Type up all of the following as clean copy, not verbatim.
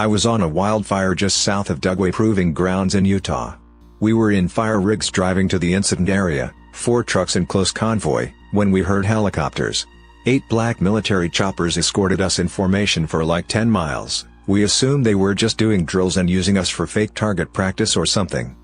I was on a wildfire just south of Dugway Proving Grounds in Utah. We were in fire rigs driving to the incident area, 4 trucks in close convoy, when we heard helicopters. 8 black military choppers escorted us in formation for like 10 miles. We assumed they were just doing drills and using us for fake target practice or something.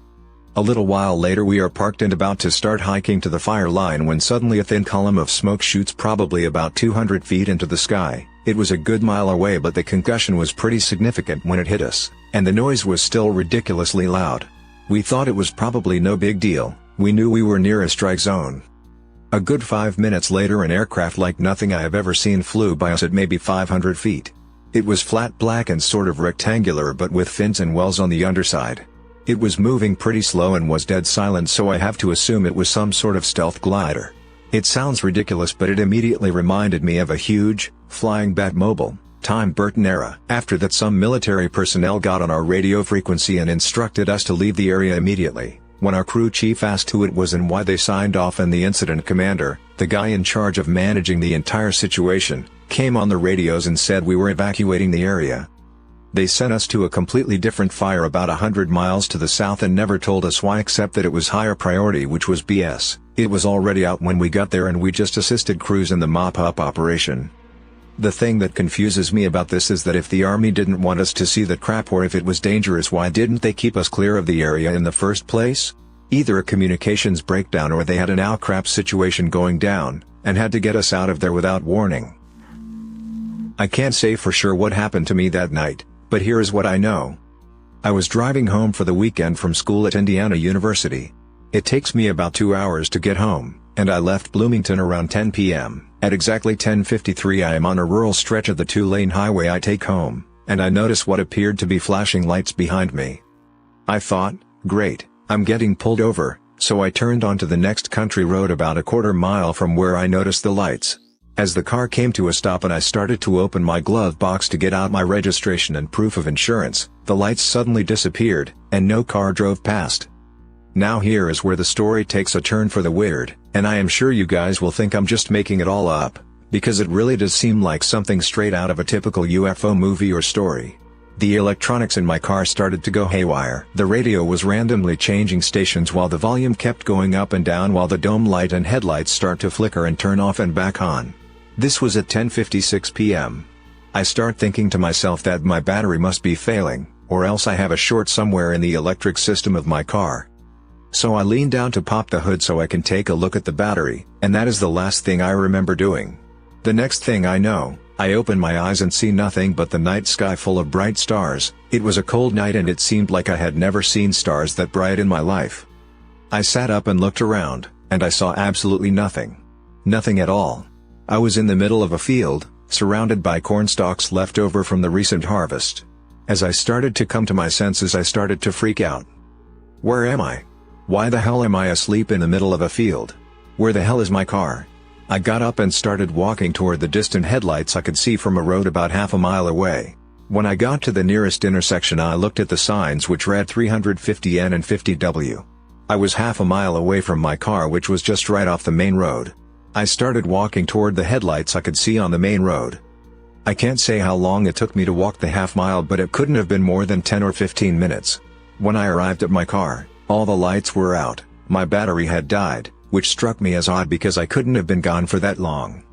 A little while later we are parked and about to start hiking to the fire line when suddenly a thin column of smoke shoots probably about 200 feet into the sky. It was a good mile away, but the concussion was pretty significant when it hit us, and the noise was still ridiculously loud. We thought it was probably no big deal. We knew we were near a strike zone. A good 5 minutes later an aircraft like nothing I have ever seen flew by us at maybe 500 feet. It was flat black and sort of rectangular but with fins and wells on the underside. It was moving pretty slow and was dead silent, so I have to assume it was some sort of stealth glider. It sounds ridiculous, but it immediately reminded me of a huge, flying Batmobile, Tim Burton era. After that some military personnel got on our radio frequency and instructed us to leave the area immediately. When our crew chief asked who it was and why they signed off, and the incident commander, the guy in charge of managing the entire situation, came on the radios and said we were evacuating the area. They sent us to a completely different fire about 100 miles to the south and never told us why, except that it was higher priority, which was BS. It was already out when we got there and we just assisted crews in the mop-up operation. The thing that confuses me about this is that if the army didn't want us to see that crap, or if it was dangerous, why didn't they keep us clear of the area in the first place? Either a communications breakdown or they had an "ow crap" situation going down, and had to get us out of there without warning. I can't say for sure what happened to me that night, but here is what I know. I was driving home for the weekend from school at Indiana University. It takes me about 2 hours to get home, and I left Bloomington around 10 p.m. At exactly 10:53 I am on a rural stretch of the 2-lane highway I take home, and I notice what appeared to be flashing lights behind me. I thought, great, I'm getting pulled over, so I turned onto the next country road about a quarter mile from where I noticed the lights. As the car came to a stop and I started to open my glove box to get out my registration and proof of insurance, the lights suddenly disappeared, and no car drove past. Now here is where the story takes a turn for the weird, and I am sure you guys will think I'm just making it all up, because it really does seem like something straight out of a typical UFO movie or story. The electronics in my car started to go haywire. The radio was randomly changing stations while the volume kept going up and down, while the dome light and headlights start to flicker and turn off and back on. This was at 10:56 p.m. I start thinking to myself that my battery must be failing, or else I have a short somewhere in the electric system of my car. So I lean down to pop the hood so I can take a look at the battery, and that is the last thing I remember doing. The next thing I know, I open my eyes and see nothing but the night sky full of bright stars. It was a cold night and it seemed like I had never seen stars that bright in my life. I sat up and looked around, and I saw absolutely nothing. Nothing at all. I was in the middle of a field, surrounded by corn stalks left over from the recent harvest. As I started to come to my senses, I started to freak out. Where am I? Why the hell am I asleep in the middle of a field? Where the hell is my car? I got up and started walking toward the distant headlights I could see from a road about half a mile away. When I got to the nearest intersection, I looked at the signs which read 350N and 50W. I was half a mile away from my car, which was just right off the main road. I started walking toward the headlights I could see on the main road. I can't say how long it took me to walk the half mile, but it couldn't have been more than 10 or 15 minutes. When I arrived at my car, all the lights were out, my battery had died, which struck me as odd because I couldn't have been gone for that long.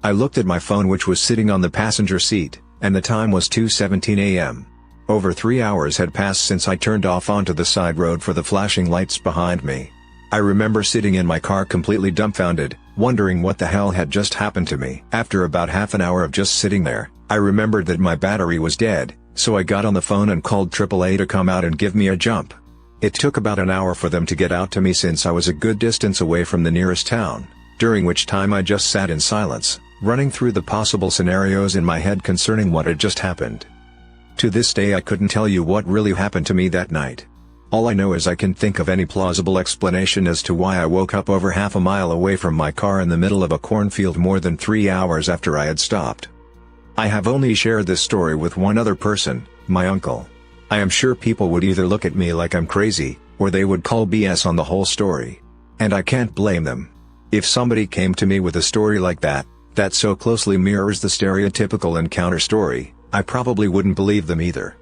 I looked at my phone, which was sitting on the passenger seat, and the time was 2:17 a.m. Over 3 hours had passed since I turned off onto the side road for the flashing lights behind me. I remember sitting in my car completely dumbfounded, wondering what the hell had just happened to me. After about half an hour of just sitting there, I remembered that my battery was dead, so I got on the phone and called AAA to come out and give me a jump. It took about an hour for them to get out to me since I was a good distance away from the nearest town, during which time I just sat in silence, running through the possible scenarios in my head concerning what had just happened. To this day I couldn't tell you what really happened to me that night. All I know is I can think of any plausible explanation as to why I woke up over half a mile away from my car in the middle of a cornfield more than 3 hours after I had stopped. I have only shared this story with one other person, my uncle. I am sure people would either look at me like I'm crazy, or they would call BS on the whole story. And I can't blame them. If somebody came to me with a story like that, that so closely mirrors the stereotypical encounter story, I probably wouldn't believe them either.